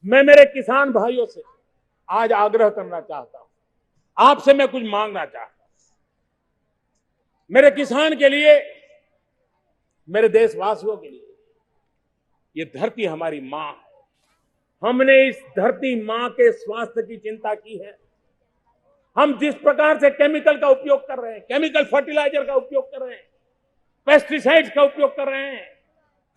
मैं मेरे किसान भाइयों से आज आग्रह करना चाहता हूं, आपसे मैं कुछ मांगना चाहता हूं। मेरे किसान के लिए, मेरे देशवासियों के लिए, ये धरती हमारी मां है। हमने इस धरती मां के स्वास्थ्य की चिंता की है। हम जिस प्रकार से केमिकल का उपयोग कर रहे हैं, केमिकल फर्टिलाइजर का उपयोग कर रहे हैं, पेस्टिसाइड्स का उपयोग कर रहे हैं,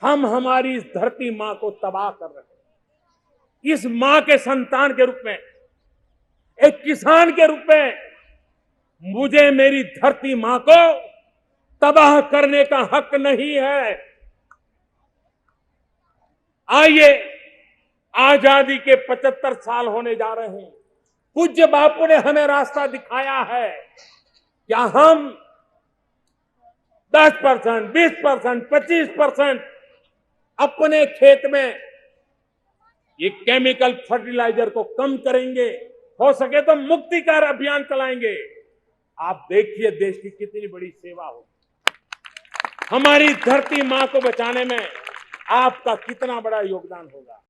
हम हमारी इस धरती मां को तबाह कर रहे हैं। इस मां के संतान के रूप में, एक किसान के रूप में, मुझे मेरी धरती मां को तबाह करने का हक नहीं है। आइए, आजादी के 75 साल होने जा रहे हैं। पूज्य बापू ने हमें रास्ता दिखाया है। क्या हम 10%, 20%, 25% अपने खेत में ये केमिकल फर्टिलाइजर को कम करेंगे, हो सके तो मुक्तिकार अभियान चलाएंगे। आप देखिए देश की कितनी बड़ी सेवा होगी। हमारी धरती मां को बचाने में आपका कितना बड़ा योगदान होगा।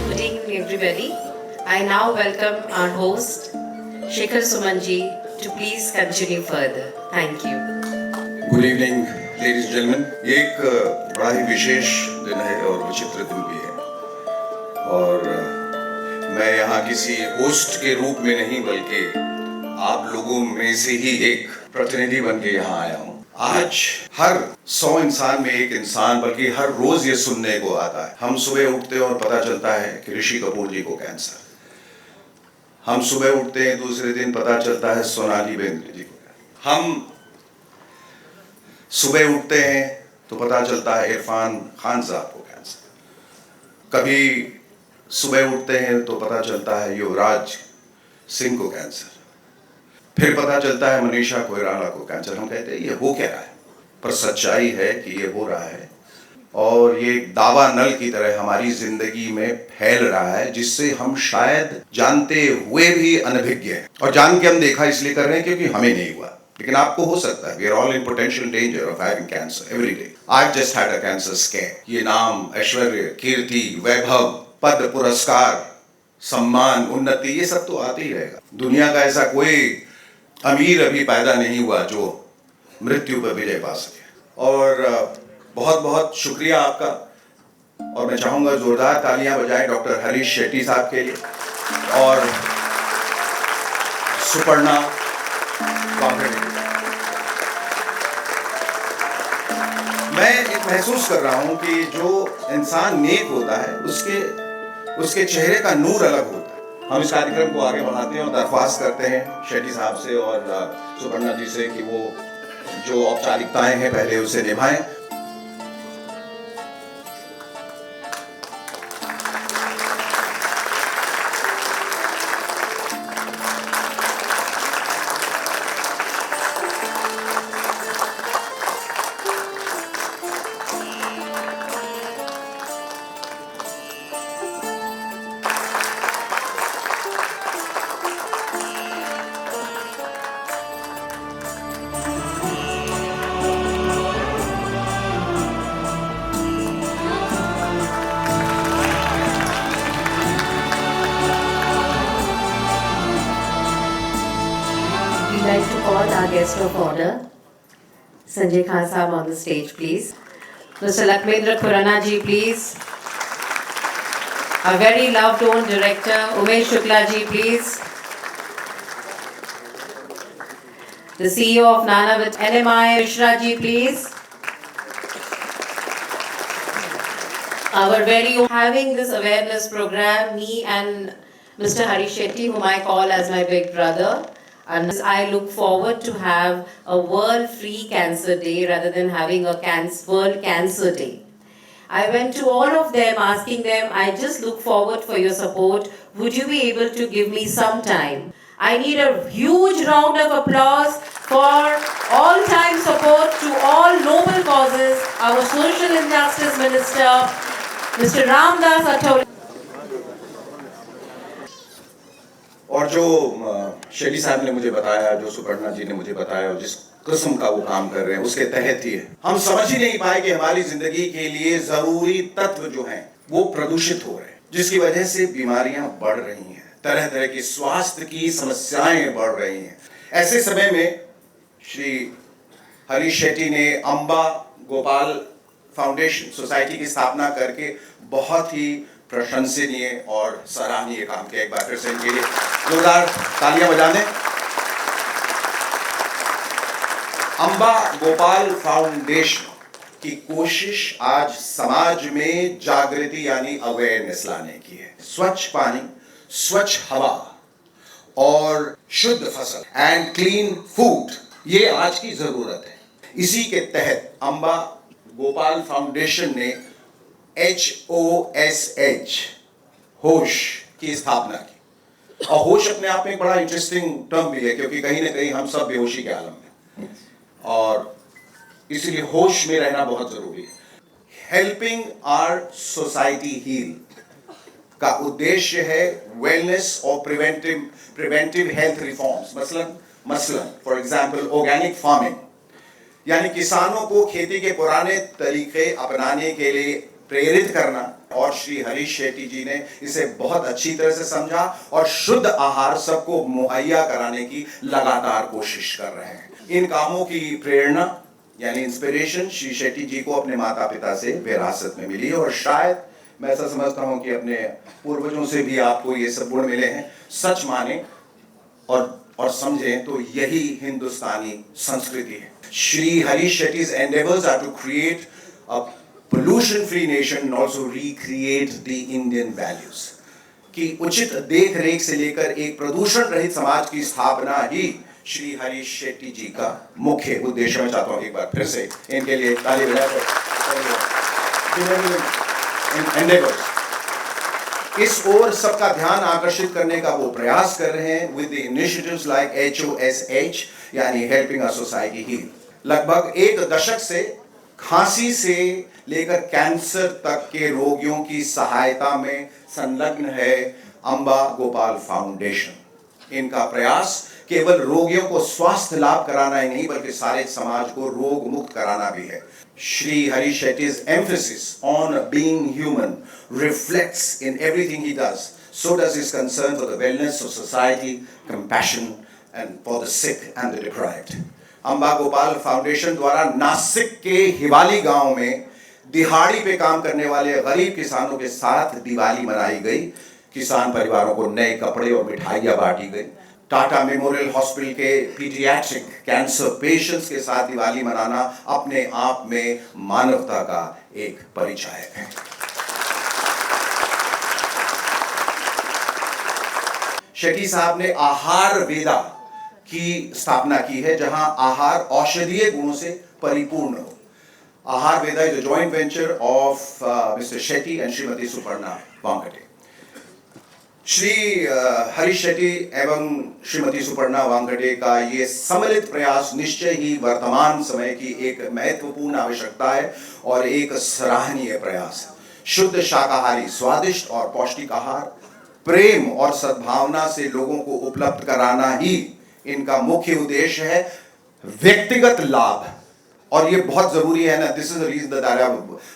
Good evening, everybody. I now welcome our host, Shekhar Sumanji, to please continue further. Thank you. Good evening ladies gentleman. ये एक बड़ा ही विशेष दिन है और विचित्र दिन भी है, और मैं यहाँ किसी होस्ट के रूप में नहीं बल्कि आप लोगों में से ही एक प्रतिनिधि बन के यहाँ आया हूँ। आज हर 100 इंसान में एक इंसान, बल्कि हर रोज ये सुनने को आता है। हम सुबह उठते हैं और पता चलता है कि ऋषि कपूर जी को कैंसर। हम सुबह उठते हैं, दूसरे दिन पता चलता है सोनाली बेंद्रे जी को। हम सुबह उठते हैं तो पता चलता है इरफान खान साहब को कैंसर। कभी सुबह उठते हैं तो पता चलता है युवराज सिंह को कैंसर। फिर पता चलता है मनीषा कोइराला को कैंसर। हम कहते हैं ये हो क्या रहा है, पर सच्चाई है कि ये हो रहा है, और ये दावा नल की तरह हमारी जिंदगी में फैल रहा है, जिससे हम शायद जानते हुए भी अनभिज्ञ हैं। और जान के हम देखा इसलिए कर रहे हैं क्योंकि हमें नहीं हुआ, लेकिन आपको हो सकता है। We are all in potential danger of having cancer every day. I just had a cancer scare. ये नाम, ऐश्वर्य, कीर्ति, वैभव, पद, पुरस्कार, सम्मान, उन्नति, ये सब तो आते ही रहेगा। दुनिया का ऐसा कोई अमीर अभी पैदा नहीं हुआ जो मृत्यु पर विजय पा सके। और बहुत बहुत शुक्रिया आपका, और मैं चाहूंगा जोरदार तालियां बजाएं डॉक्टर हरीश शेट्टी साहब के लिए और सुपर्णा कांकरे। मैं महसूस कर रहा हूं कि जो इंसान नेक होता है उसके चेहरे का नूर अलग होता है। हम इस कार्यक्रम को आगे बढ़ाते हैं और दरख्वास्त करते हैं शेट्टी साहब से और सुपर्णा जी से कि वो जो औपचारिकताएं हैं पहले उसे निभाएं। We'd like to call our guest of honor, Sanjay Khan Sahab, on the stage, please. Mr. Lakmendra Khurana ji, please. Our very loved own director, Umesh Shukla ji, please. The CEO of Nanavut NMI, Mishra ji, please. Our very own, having this awareness program, me and Mr. Harish Shetty, whom I call as my big brother. And I look forward to have a World Free Cancer Day rather than having a World Cancer Day. I went to all of them asking them, I just look forward for your support. Would you be able to give me some time? I need a huge round of applause for all-time support to all noble causes, our Social Injustice Minister, Mr. Ramdas Athawale. और जो शेट्टी साहब ने मुझे बताया, जो सुपर्णा जी ने मुझे बताया, और जिस किस्म का वो काम कर रहे हैं उसके तहत ही है। हम समझ ही नहीं पाए कि हमारी जिंदगी के लिए जरूरी तत्व जो हैं वो प्रदूषित हो रहे हैं, जिसकी वजह से बीमारियां बढ़ रही हैं, तरह तरह की स्वास्थ्य की समस्याएं बढ़ रही हैं। ऐसे समय में श्री हरीश शेट्टी ने अम्बा गोपाल फाउंडेशन सोसाइटी की स्थापना करके बहुत ही प्रशंसनीय और सराहनीय काम किया। एक बार फिर से इनके लिए जोरदार तालियां बजा दें। अम्बा गोपाल फाउंडेशन की कोशिश आज समाज में जागृति यानी अवेयरनेस लाने की है। स्वच्छ पानी, स्वच्छ हवा और शुद्ध फसल एंड क्लीन फूड, ये आज की जरूरत है। इसी के तहत अम्बा गोपाल फाउंडेशन ने HOSH होश की स्थापना की। और होश अपने आप में एक बड़ा इंटरेस्टिंग टर्म भी है, क्योंकि कहीं ना कहीं हम सब बेहोशी के आलम में, और इसलिए होश में रहना बहुत जरूरी है। हेल्पिंग आवर सोसाइटी हील का उद्देश्य है वेलनेस और प्रिवेंटिव हेल्थ रिफॉर्म्स। मसलन फॉर एग्जांपल ऑर्गेनिक फार्मिंग, यानी किसानों को खेती के पुराने तरीके अपनाने के लिए प्रेरित करना, और श्री हरीश शेट्टी जी ने इसे बहुत अच्छी तरह से समझा और शुद्ध आहार सबको मुहैया कराने की लगातार कोशिश कर रहे हैं। इन कामों की प्रेरणा यानी इंस्पिरेशन श्री शेट्टी जी को अपने माता पिता से विरासत में मिली, और शायद मैं ऐसा समझता हूं कि अपने पूर्वजों से भी आपको ये सब गुण मिले हैं। सच माने और समझें तो यही हिंदुस्तानी संस्कृति है। Shri Harish Shetty's endeavors are to create a pollution-free nation and also recreate the Indian values। कि उचित देख रेख से लेकर एक प्रदूषण रहित समाज की स्थापना ही श्री हरीश शेट्टी जी का मुख्य उद्देश्य। मैं चाहता हूं एक बार फिर से इनके लिए ताली बजाकर इस ओर सबका ध्यान आकर्षित करने का वो प्रयास कर रहे हैं with the initiatives like HOSH यानी हेल्पिंग आवर सोसाइटी हील। लगभग एक दशक से खांसी से लेकर कैंसर तक के रोगियों की सहायता में संलग्न है अम्बा गोपाल फाउंडेशन। इनका प्रयास केवल रोगियों को स्वास्थ्य लाभ कराना ही नहीं, बल्कि सारे समाज को रोग मुक्त कराना भी है। Shri Hari Shetty's emphasis on being human reflects in everything he does. So does his concern for the wellness of society, compassion, and for the sick and the deprived. Amba Gopal foundation द्वारा नासिक के हिवाली गांव में दिहाड़ी पे काम करने वाले गरीब किसानों के साथ दिवाली मनाई गई। किसान परिवारों को नए कपड़े और मिठाइयां बांटी गई। टाटा मेमोरियल हॉस्पिटल के पीडियाट्रिक कैंसर पेशेंट्स के साथ दिवाली मनाना अपने आप में मानवता का एक परिचय है। शेट्टी साहब ने आहार वेदा की स्थापना की है, जहां आहार औषधीय गुणों से परिपूर्ण हो। Aahar Veda is a joint venture of mister Shetty and Shrimati Suparna Vangte. Shri Harish Shetty एवं श्रीमती सुपर्णा वांगटे का ये सम्मिलित प्रयास निश्चय ही वर्तमान समय की एक महत्वपूर्ण आवश्यकता है और एक सराहनीय प्रयास है। शुद्ध शाकाहारी, स्वादिष्ट और पौष्टिक आहार, प्रेम और सद्भावना से लोगों को उपलब्ध कराना ही इनका मुख्य उद्देश्य है। व्यक्तिगत लाभ, और ये बहुत जरूरी है ना, this is the reason that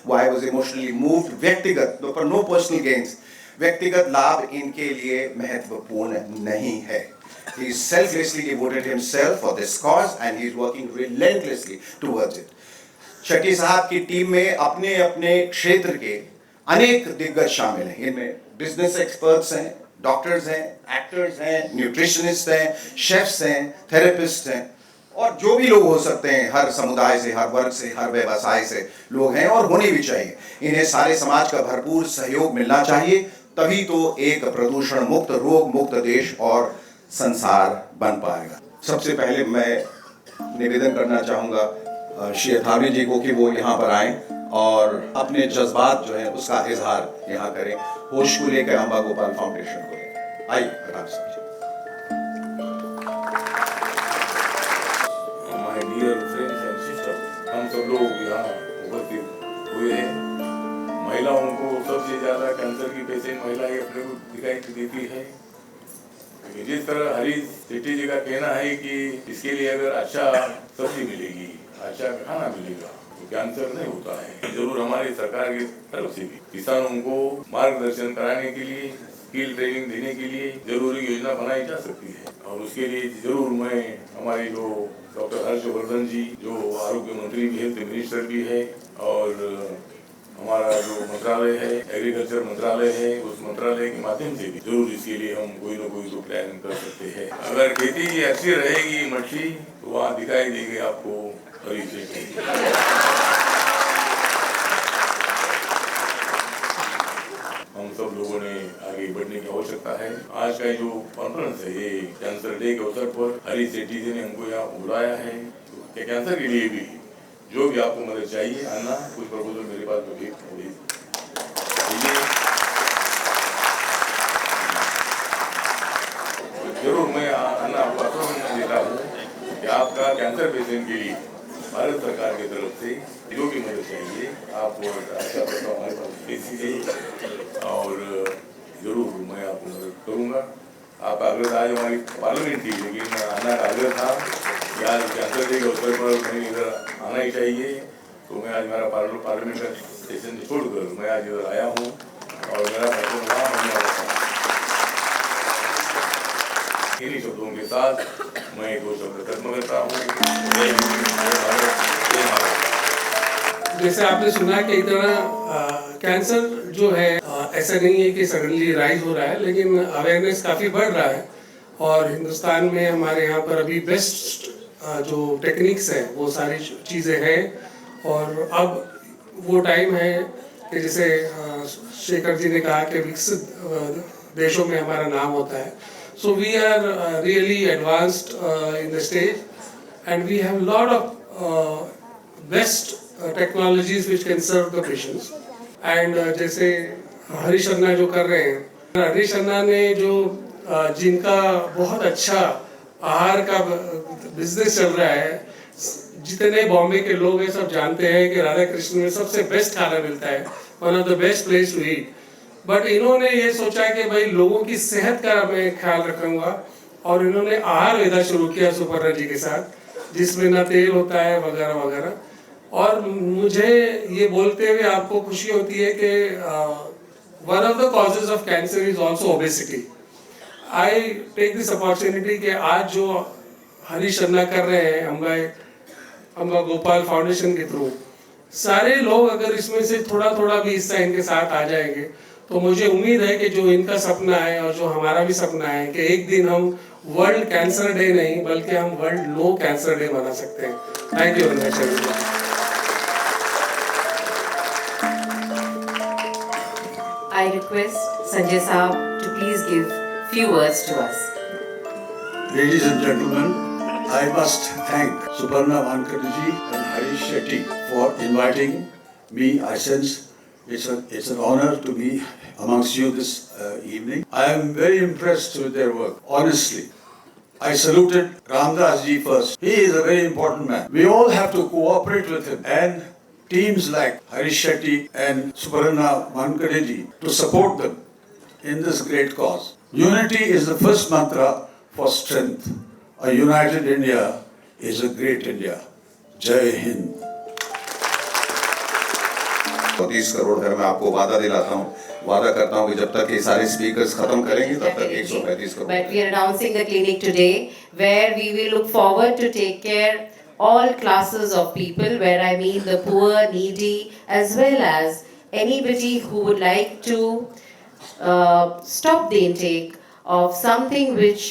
why I was emotionally moved. व्यक्तिगत, फॉर नो पर्सनल गेन्स, व्यक्तिगत लाभ इनके लिए महत्वपूर्ण नहीं है। He selflessly devoted himself for this cause and he is working relentlessly towards it. Shetty साहब की टीम में अपने अपने क्षेत्र के अनेक दिग्गज शामिल हैं। इनमें बिजनेस एक्सपर्ट्स हैं, डॉक्टर्स हैं, एक्टर्स हैं, न्यूट्रिशनिस्ट हैं, शेफ्स हैं, थेरेपिस्ट हैं, और जो भी लोग हो सकते हैं, हर समुदाय से, हर वर्ग से, हर व्यवसाय से लोग हैं और होने भी चाहिए। इन्हें सारे समाज का भरपूर सहयोग मिलना चाहिए, तभी तो एक प्रदूषण मुक्त, रोग मुक्त देश और संसार बन पाएगा। सबसे पहले मैं निवेदन करना चाहूँगा श्री अथावले जी को कि वो यहाँ पर आएं और अपने जज्बात जो है उसका इजहार यहाँ करें, होश को लेकर, अम्बा गोपाल फाउंडेशन को लेकर। आइए अथावले साहब जी। dear friends and sisters, हम सब लोग यहाँ उपस्थित हुए हैं। महिलाओं को सबसे ज़्यादा कैंसर की पेशेंट महिलाएं अपने को दिखाई देती है। जिस तरह हरीश शेट्टी जी का कहना है कि इसके लिए अगर अच्छा सब्जी मिलेगी, अच्छा खाना मिलेगा तो कैंसर नहीं होता है। जरूर हमारी सरकार की तरफ से भी किसानों को मार्गदर्शन कराने के लिए, स्किल ट्रेनिंग देने के लिए जरूरी योजना बनाई जा सकती है। और उसके लिए जरूर मैं हमारे जो डॉक्टर हर्षवर्धन जी जो आरोग्य मंत्री भी, हेल्थ मिनिस्टर भी है, और हमारा जो मंत्रालय है, एग्रीकल्चर मंत्रालय है, उस मंत्रालय के माध्यम से भी जरूर इसके लिए हम कोई ना कोई तो प्लान कर सकते हैं। अगर खेती अच्छी रहेगी मच्छी तो वहाँ दिखाई देगी आपको हरीश शेट्टी। हम सब लोगों ने आगे बढ़ने की आवश्यकता है। आज का जो कॉन्फ्रेंस है, ये कैंसर डे के अवसर पर हरीश शेट्टी जी ने हमको यहाँ बुलाया है। तो कैंसर के लिए भी जो भी आपको मदद चाहिए आना, कुछ प्रपोजल मेरे पास भी जरूर मैं आना आपको आश्वासन देता हूँ कि आपका कैंसर पेशेंट के लिए भारत सरकार की तरफ से जो भी मदद चाहिए आपको हमारे पास भेजिए और जरूर मैं आपको मदद करूँगा। आप आग्रह आज हमारी पार्लियामेंट थी, लेकिन आना का आग्रह था कि आज कैंसर डे के अवसर पर कहीं इधर आना ही चाहिए। तो मैं आज मेरा पार्लियामेंट का सेशन छोड़कर मैं आज इधर आया हूँ और मेरा वहाँ होने वाला था। इन्हीं शब्दों के साथ मैं दो शब्द खत्म करता हूँ। जय हिंद, जय भारत, जय भारत। जैसे आपने सुना कि इतना कैंसर जो है ऐसा नहीं है कि सडनली राइज हो रहा है, लेकिन अवेयरनेस काफ़ी बढ़ रहा है। और हिंदुस्तान में हमारे यहाँ पर अभी बेस्ट जो टेक्निक्स है वो सारी चीज़ें हैं। और अब वो टाइम है कि जैसे शेखर जी ने कहा कि विकसित देशों में हमारा नाम होता है। So we are really advanced in the stage and we have lot of best technologies which can serve the patients. And जैसे हरीश अन्ना जो कर रहे हैं, हरीश अन्ना ने जो जिनका बहुत अच्छा आहार का बिजनेस चल रहा है, जितने बॉम्बे के लोग हैं सब जानते हैं कि राधा कृष्ण में सबसे बेस्ट खाना मिलता है, one of the best place to eat. But इन्होंने ये सोचा कि भाई लोगों की सेहत का मैं ख्याल रखूंगा और इन्होंने आहार वेदा शुरू किया सुपर्णा जी के साथ, जिसमें ना तेल होता है वगैरह वगैरह। और मुझे ये बोलते हुए आपको खुशी होती है कि one of the causes of cancer is also obesity. I take this opportunity कि आज जो हरीश अन्ना कर रहे हैं अम्बा गोपाल फाउंडेशन के थ्रू, सारे लोग अगर इसमें से थोड़ा थोड़ा भी हिस्सा इनके साथ आ जाएंगे तो मुझे उम्मीद है कि जो इनका सपना है और जो हमारा भी सपना है कि एक दिन हम वर्ल्ड कैंसर डे नहीं बल्कि हम वर्ल्ड नो कैंसर डे बना सकते हैं। Thank you very much. I request Sanjay Saab to please give few words to us. Ladies and gentlemen, I must thank Suparna Wankarji and Harish Shetty for inviting me. I sense it's an honor to be amongst you this evening. I am very impressed with their work. Honestly, I saluted Ramdas ji first. He is a very important man. We all have to cooperate with him and teams like Harish Shetty and Suparna Wankarji to support them in this great cause. Unity is the first mantra for strength. A united India is a great India. Jai Hind. 30 crore है। मैं आपको वादा दिलाता हूँ, वादा करता हूँ कि जब तक ये सारे स्पीकर्स खत्म करेंगे तब तक 135 crore. But we are announcing the clinic today, where we will look forward to take care all classes of people, where I mean the poor, needy, as well as anybody who would like to stop the intake of something which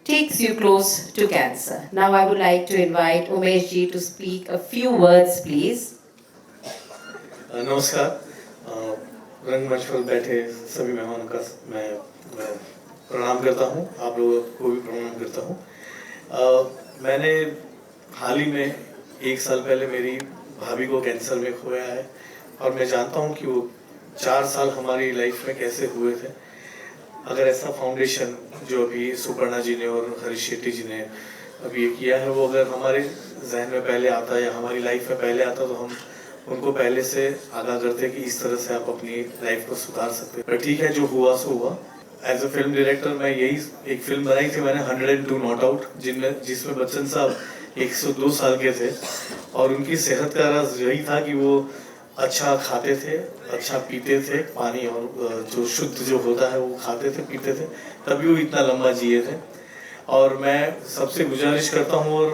takes you close to cancer. Now I would like to invite Umesh ji to speak a few words, please. नमस्कार। रंगमंच पर बैठे सभी मेहमानों का मैं प्रणाम करता हूं, आप लोगों को भी प्रणाम करता हूं। मैंने हाल ही में 1 साल पहले मेरी भाभी को कैंसर में खोया है और मैं जानता हूं कि वो 4 साल हमारी लाइफ में कैसे हुए थे। अगर ऐसा फाउंडेशन जो अभी सुपर्णा जी ने और हरीश शेट्टी जी ने अभी ये किया है वो अगर हमारे जहन में पहले आता या हमारी लाइफ में पहले आता तो हम उनको पहले से आगाह करते कि इस तरह से आप अपनी लाइफ को सुधार सकते हैं। पर ठीक है, जो हुआ सो हुआ। एज अ फिल्म डायरेक्टर मैं यही एक फिल्म बनाई थी मैंने 102 नॉट आउट, जिसमें बच्चन साहब 102 साल के थे और उनकी सेहत का राज यही था कि वो अच्छा खाते थे, अच्छा पीते थे, पानी और जो शुद्ध जो होता है वो खाते थे पीते थे, तभी वो इतना लंबा जिए थे। और मैं सबसे गुजारिश करता हूँ और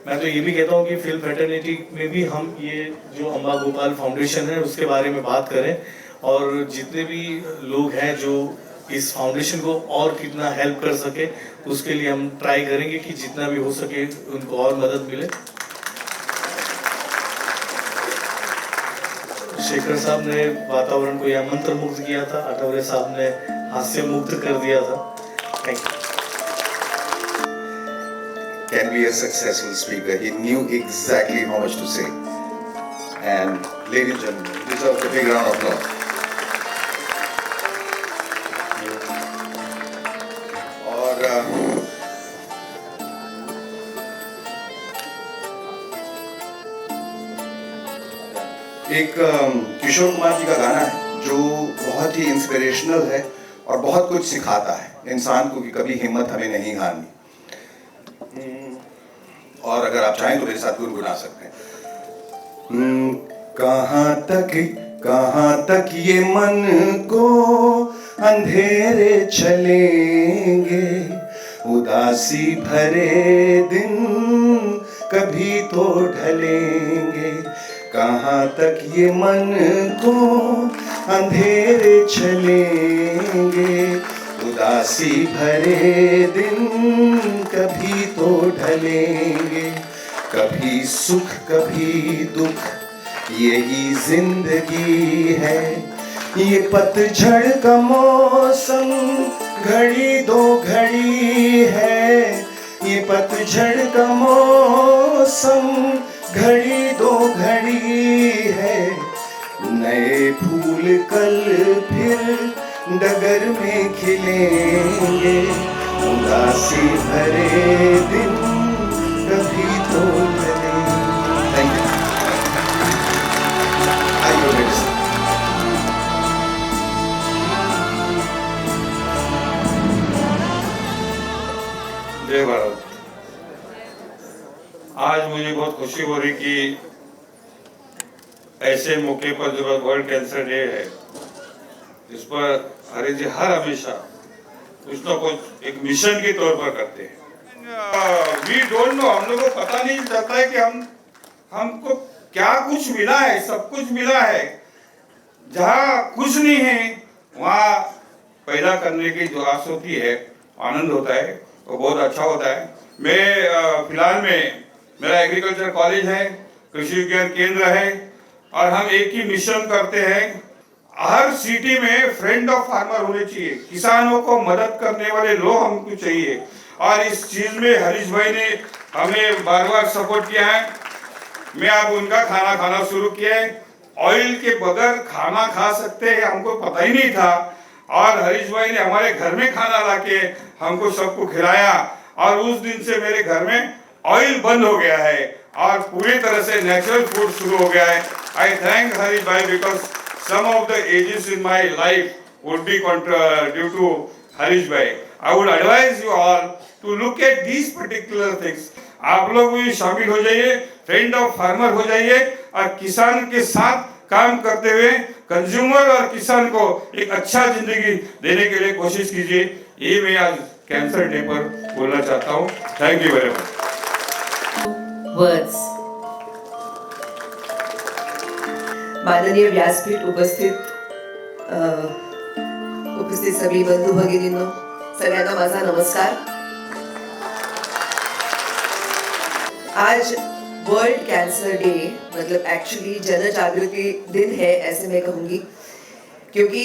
मैं तो ये भी कहता हूँ कि फिल्म फ्रेटर्निटी में भी हम ये जो अम्बा गोपाल फाउंडेशन है उसके बारे में बात करें और जितने भी लोग हैं जो इस फाउंडेशन को और कितना हेल्प कर सके उसके लिए हम ट्राई करेंगे कि जितना भी हो सके उनको और मदद मिले। शेखर साहब ने वातावरण को यहाँ मंत्र मुक्त किया था, अठौरे साहब ने हास्य मुक्त कर दिया था। Thank you. Can be a successful speaker. He knew exactly how much to say. And ladies and gentlemen, deserve a big round of applause. और एक किशोर कुमार जी का गाना है जो बहुत ही इंस्पिरेशनल है और बहुत कुछ सिखाता है इंसान को कि कभी हिम्मत हमें नहीं हारनी। और अगर आप चाहें तो मेरे साथ गुनगुना सकते हैं। कहाँ तक ये मन को अंधेरे चलेंगे, उदासी भरे दिन कभी तो ढलेंगे। कहाँ तक ये मन को अंधेरे चलेंगे, उदासी भरे दिन कभी तो ढलेंगे। कभी सुख कभी दुख यही जिंदगी है, ये पतझड़ का मौसम घड़ी दो घड़ी है। ये पतझड़ का मौसम घड़ी दो घड़ी है। नए फूल कल फिर डगर में खिलेंगे, उदासी भरे दिन कभी तो ढलेंगे। Thank you. आइए मेरे साथ। जय भारत। आज मुझे बहुत खुशी हो रही कि ऐसे मौके पर जो वर्ल्ड कैंसर डे है इस पर हरी जी हर हमेशा कुछ ना कुछ एक मिशन के तौर पर करते हैं। वी डोंट नो, हम लोगों को पता नहीं चलता है कि हमको क्या कुछ मिला है। सब कुछ मिला है, जहाँ कुछ नहीं है वहाँ पैदा करने की जो आस होती है, आनंद होता है, वो बहुत अच्छा होता है। मैं फिलहाल में मेरा एग्रीकल्चर कॉलेज है, कृषि विज्ञान केंद्र है और हम एक ही मिशन करते हैं। हर सिटी में फ्रेंड ऑफ फार्मर होने चाहिए, किसानों को मदद करने वाले लोग हमको चाहिए। और इस चीज में हरीश भाई ने हमें बार बार सपोर्ट किया है। मैं अब उनका खाना खाना शुरू किया है। ऑयल के बगैर खाना खा सकते हैं हमको पता ही नहीं था, और हरीश भाई ने हमारे घर में खाना लाके हमको सबको खिलाया और उस दिन से मेरे घर में ऑयल बंद हो गया है और पूरी तरह से नेचुरल फूड शुरू हो गया है। आई थैंक हरीश भाई because some of the ages in my life would be due to Harish Bhai. I would advise you all to look at these particular things. आप लोग भी शामिल हो जाइए, फ्रेंड ऑफ फार्मर हो जाइए और किसान के साथ काम करते हुए कंज्यूमर और किसान को एक अच्छा जिंदगी देने के लिए कोशिश कीजिए। ये मैं आज कैंसर डे पर बोलना चाहता हूँ। Thank you very much. Words. माननीय व्यासपीठ उपस्थित सगळी बंधू भगिनींनो, सगळ्यांना माझा नमस्कार। आज वर्ल्ड कैंसर डे मतलब एक्चुअली जन जागृति दिन है ऐसे मैं कहूँगी, क्योंकि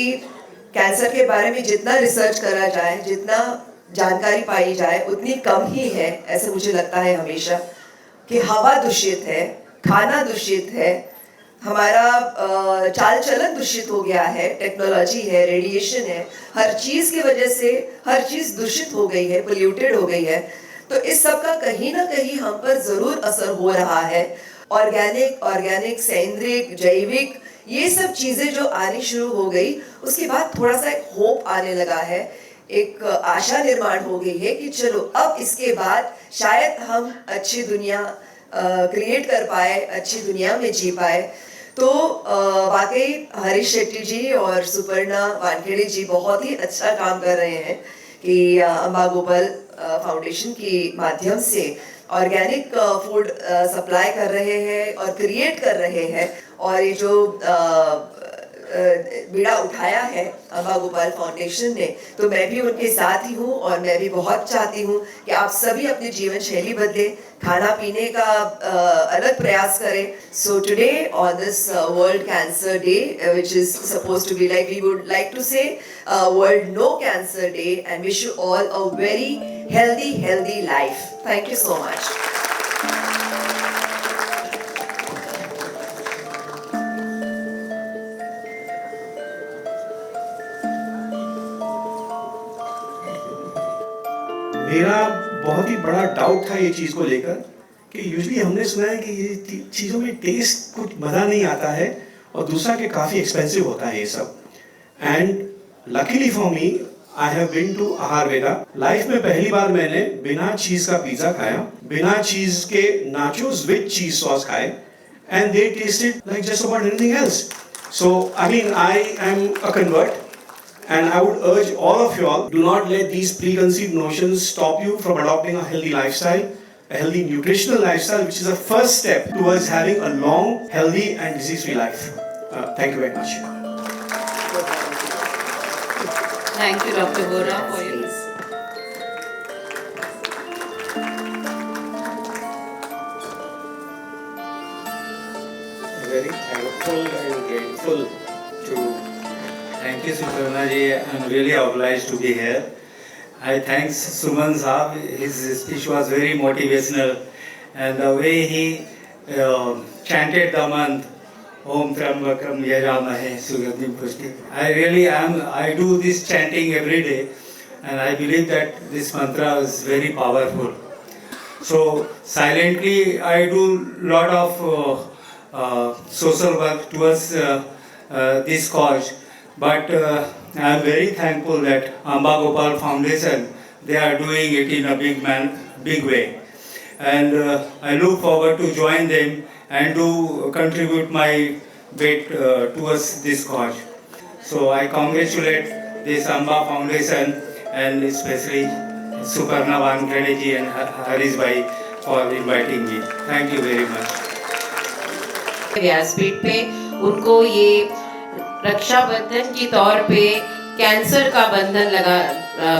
कैंसर के बारे में जितना रिसर्च करा जाए, जितना जानकारी पाई जाए, उतनी कम ही है ऐसे मुझे लगता है हमेशा। कि हवा दूषित है, खाना दूषित है, हमारा चाल चलन दूषित हो गया है, टेक्नोलॉजी है, रेडिएशन है, हर चीज़ की वजह से हर चीज़ दूषित हो गई है, पोल्यूटेड हो गई है। तो इस सब का कहीं ना कहीं हम पर जरूर असर हो रहा है। ऑर्गेनिक सेंद्रिय जैविक ये सब चीजें जो आनी शुरू हो गई, उसके बाद थोड़ा सा एक होप आने लगा है, एक आशा निर्माण हो गई है कि चलो अब इसके बाद शायद हम अच्छी दुनिया क्रिएट कर पाए, अच्छी दुनिया में जी पाए। तो वाकई हरीश शेट्टी जी और सुपर्णा वानखेड़े जी बहुत ही अच्छा काम कर रहे हैं कि अम्बा गोपाल फाउंडेशन के माध्यम से ऑर्गेनिक फूड सप्लाई कर रहे हैं और क्रिएट कर रहे हैं। और ये जो बीड़ा उठाया है अम्बा गोपाल फाउंडेशन ने, तो मैं भी उनके साथ ही हूँ और मैं भी बहुत चाहती हूँ कि आप सभी अपनी जीवन शैली बदलें, खाना पीने का अलग प्रयास करें। So today on this world cancer day which is supposed to be like, we would like to say world no cancer day and wish you all a very healthy life. Thank you so much. मेरा बहुत ही बड़ा doubt था ये चीज़ को लेकर कि usually हमने सुना है कि ये चीज़ों में टेस्ट कुछ मज़ा नहीं आता है और दूसरा कि काफ़ी एक्सपेंसिव होता है ये सब। And luckily for me I have been to Aaharveda. Life में पहली बार मैंने बिना चीज़ का पिज़्ज़ा खाया, बिना चीज़ के नाचोस विद चीज़ सॉस खाए, and they tested like just about anything else. So I mean I am a convert. And I would urge all of you all, do not let these preconceived notions stop you from adopting a healthy lifestyle, a healthy nutritional lifestyle, which is a first step towards having a long, healthy and disease-free life. Thank you very much. Thank you, Dr. Vora, for your... Very thankful and grateful to... Thank you, Suparna ji. I'm really obliged to be here. I thank Suman Saab. His speech was very motivational, and the way he chanted the mantra Om Trambakam Yajamahe Sugadhim Pushti. I do this chanting every day, and I believe that this mantra is very powerful. So silently, I do lot of social work towards this cause. But I am very thankful that Amba Gopal Foundation, they are doing it in a big way. And I look forward to join them and to contribute my bit towards this cause. So I congratulate this Amba Foundation and especially Suparna Wankhede ji and Harish bhai for inviting me. Thank you very much. व्यासपीठ पे उनको ये रक्षाबंधन की तौर पे cancer का बंधन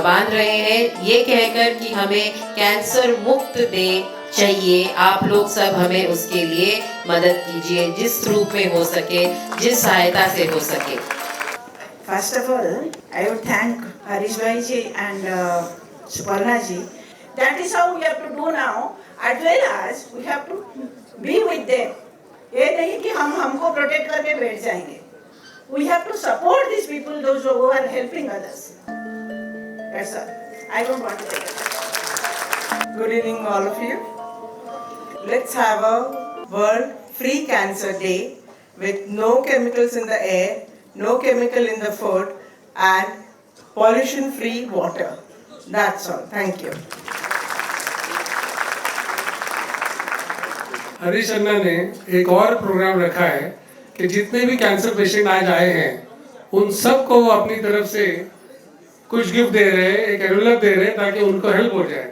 बांध रहे हैं, ये कहकर कि हमें कैंसर मुक्त डे चाहिए। आप लोग सब हमें उसके लिए मदद कीजिए, जिस रूप में हो सके, जिस सहायता से हो सके। First of all, I would thank Harish Bhai ji and Suparna ji. That is how we have to do now, as well as we have to be with them. ये नहीं कि हमको प्रोटेक्ट करके बैठ जाएंगे। We have to support these people, those who are helping others. That's all. I don't want to say that. Good evening, all of you. Let's have a World Free Cancer Day with no chemicals in the air, no chemical in the food, and pollution-free water. That's all. Thank you. Harish अन्ना ने एक और programme रखा है कि जितने भी cancer patient आज आए हैं उन सबको वो अपनी तरफ से कुछ गिफ्ट दे रहे हैं, एक एनवलप दे रहे हैं ताकि उनको हेल्प हो जाए।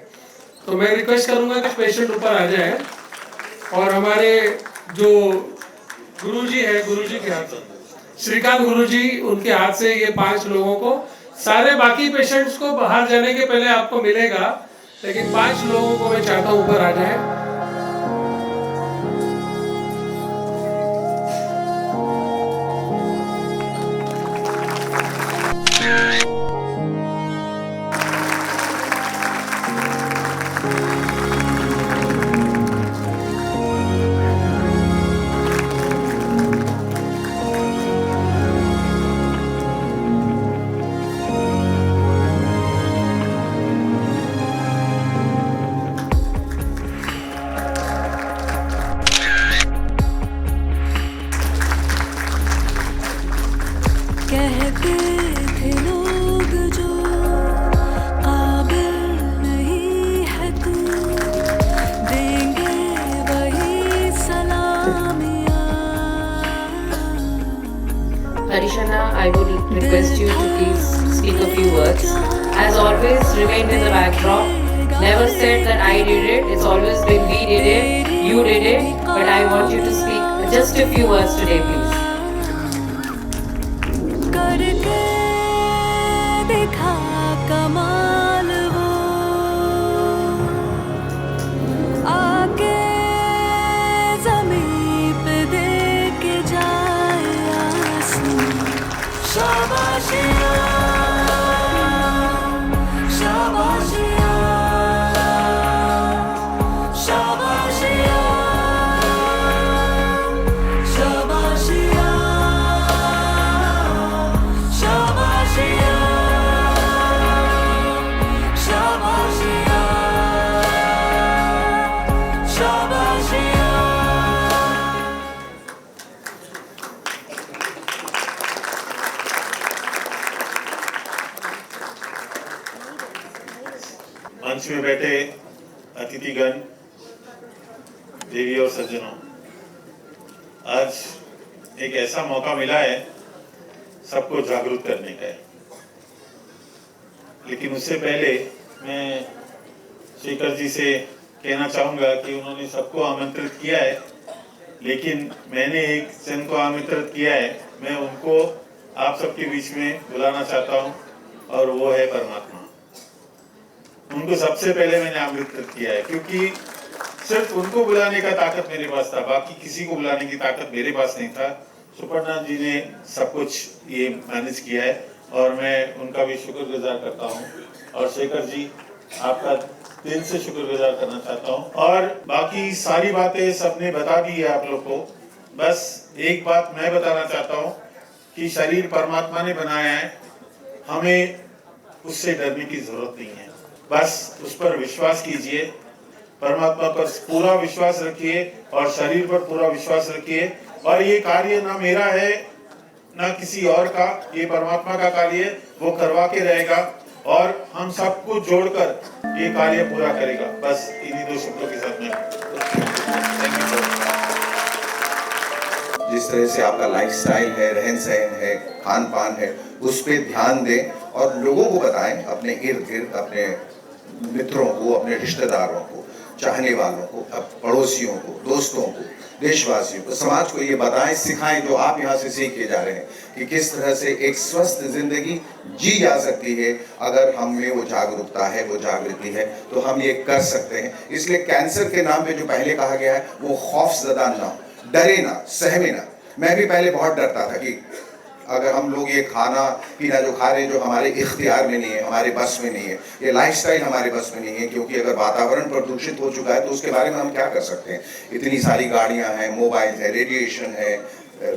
तो मैं रिक्वेस्ट करूंगा कि पेशेंट ऊपर आ जाए और हमारे जो गुरुजी है, गुरुजी के हाथ श्रीकांत गुरुजी, उनके हाथ से ये 5 लोगों को, सारे बाकी पेशेंट्स को बाहर जाने के पहले आपको मिलेगा, लेकिन 5 लोगों को मैं चाहता हूँ ऊपर आ जाए। कहते थे लोग जो काबिल नहीं है तू, देंगे वही सलामियाँ। Harishana, I would request you to please speak a few words. As always, remained in the backdrop. Never said that I did it. It's always been we did it, you did it. But I want you to speak just a few words today, please. करके दिखा कमाल वो, आके ज़मीं पे दे के जाए आसमां। शाबाशियाँ, शाबाशियाँ, शाबाशियाँ, शाबाशियाँ, शाबाशियाँ, शाबाशियाँ, शाबाशियाँ। मंच में बैठे अतिथिगण, देवी और सज्जनों, आज एक ऐसा मौका मिला है सबको जागरूक करने का है। लेकिन उससे पहले मैं शेखर जी से कहना चाहूँगा कि उन्होंने सबको आमंत्रित किया है, लेकिन मैंने एक जन को आमंत्रित किया है, मैं उनको आप सबके बीच में बुलाना चाहता हूँ, और वो है परमात्मा। उनको सबसे पहले मैंने आमंत्रित किया है, क्योंकि सिर्फ उनको बुलाने का ताकत मेरे पास था, बाकी किसी को बुलाने की ताकत मेरे पास नहीं था। सुपर्णा जी ने सब कुछ ये मैनेज किया है, और मैं उनका भी शुक्रगुजार करता हूँ। और शेखर जी, आपका दिल से शुक्रगुजार करना चाहता हूँ। और बाकी सारी बातें सबने बता दी है आप लोग को। बस एक बात मैं बताना चाहता हूँ कि शरीर परमात्मा ने बनाया है, हमें उससे डरने की जरूरत नहीं है। बस उस पर विश्वास कीजिए, परमात्मा पर पूरा विश्वास रखिए और शरीर पर पूरा विश्वास रखिए। और ये कार्य ना मेरा है ना किसी और का, ये परमात्मा का कार्य है, वो करवा के रहेगा और हम सबको जोड़कर ये कार्य पूरा करेगा। बस इन्हीं दो शब्दों के साथ मैं जिस तरह से आपका लाइफस्टाइल है, रहन सहन है, खान पान है, उस पर ध्यान दें और लोगों को बताएं, अपने इर्द गिर्द, अपने मित्रों को, अपने रिश्तेदारों को, चाहने वालों को, पड़ोसियों को, दोस्तों को, देशवासियों को, समाज को ये बताएं, सिखाएं जो आप यहाँ से सीख के जा रहे हैं कि किस तरह से एक स्वस्थ जिंदगी जी जा सकती है। अगर हम में वो जागरूकता है, वो जागृति है, तो हम ये कर सकते हैं। इसलिए कैंसर के नाम पे जो पहले कहा गया है वो खौफजदा ना हो, डरे ना, सहमे ना। मैं भी पहले बहुत डरता था कि अगर हम लोग ये खाना पीना जो खा रहे हैं जो हमारे इख्तियार में नहीं है, हमारे बस में नहीं है, ये लाइफस्टाइल हमारे बस में नहीं है, क्योंकि अगर वातावरण प्रदूषित हो चुका है तो उसके बारे में हम क्या कर सकते हैं। इतनी सारी गाड़ियां हैं, मोबाइल है, रेडिएशन है,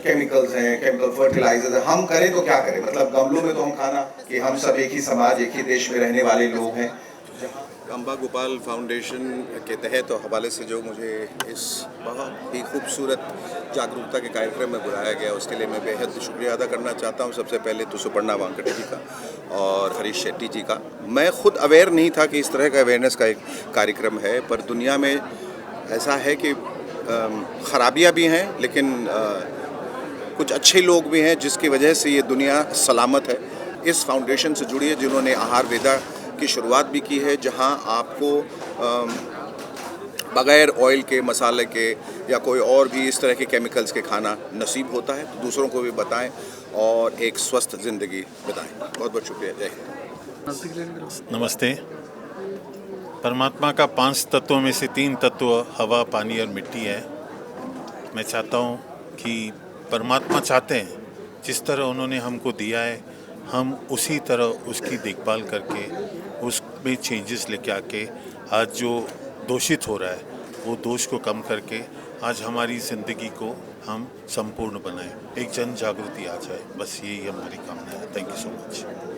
केमिकल्स हैं, केमिकल फर्टिलाइजर्स है, हम करें तो क्या करें। मतलब गमलों में तो हम खाना, कि हम सब एक ही समाज, एक ही देश में रहने वाले लोग हैं। अम्बा गोपाल फाउंडेशन के तहत और हवाले से जो मुझे इस बहुत ही खूबसूरत जागरूकता के कार्यक्रम में बुलाया गया, उसके लिए मैं बेहद शुक्रिया अदा करना चाहता हूं। सबसे पहले तो सुपर्णा वानखेड़े जी का और हरीश शेट्टी जी का। मैं खुद अवेयर नहीं था कि इस तरह का अवेयरनेस का एक कार्यक्रम है, पर दुनिया में ऐसा है कि खराबियाँ भी हैं, लेकिन कुछ अच्छे लोग भी हैं जिसकी वजह से ये दुनिया सलामत है। इस फाउंडेशन से जुड़ी है जिन्होंने आहार वेदा की शुरुआत भी की है, जहां आपको बग़ैर ऑयल के, मसाले के या कोई और भी इस तरह के केमिकल्स के खाना नसीब होता है। तो दूसरों को भी बताएं और एक स्वस्थ ज़िंदगी बिताएं। बहुत बहुत शुक्रिया। जय हिंद। नमस्ते। परमात्मा का 5 तत्वों में से 3 तत्व हवा, पानी और मिट्टी है। मैं चाहता हूँ कि परमात्मा चाहते हैं जिस तरह उन्होंने हमको दिया है, हम उसी तरह उसकी देखभाल करके उसमें चेंजेस लेके आके आज जो दूषित हो रहा है वो दोष को कम करके आज हमारी ज़िंदगी को हम संपूर्ण बनाएं, एक जन जागृति आ जाए। बस यही हमारी कामना है। Thank you so much.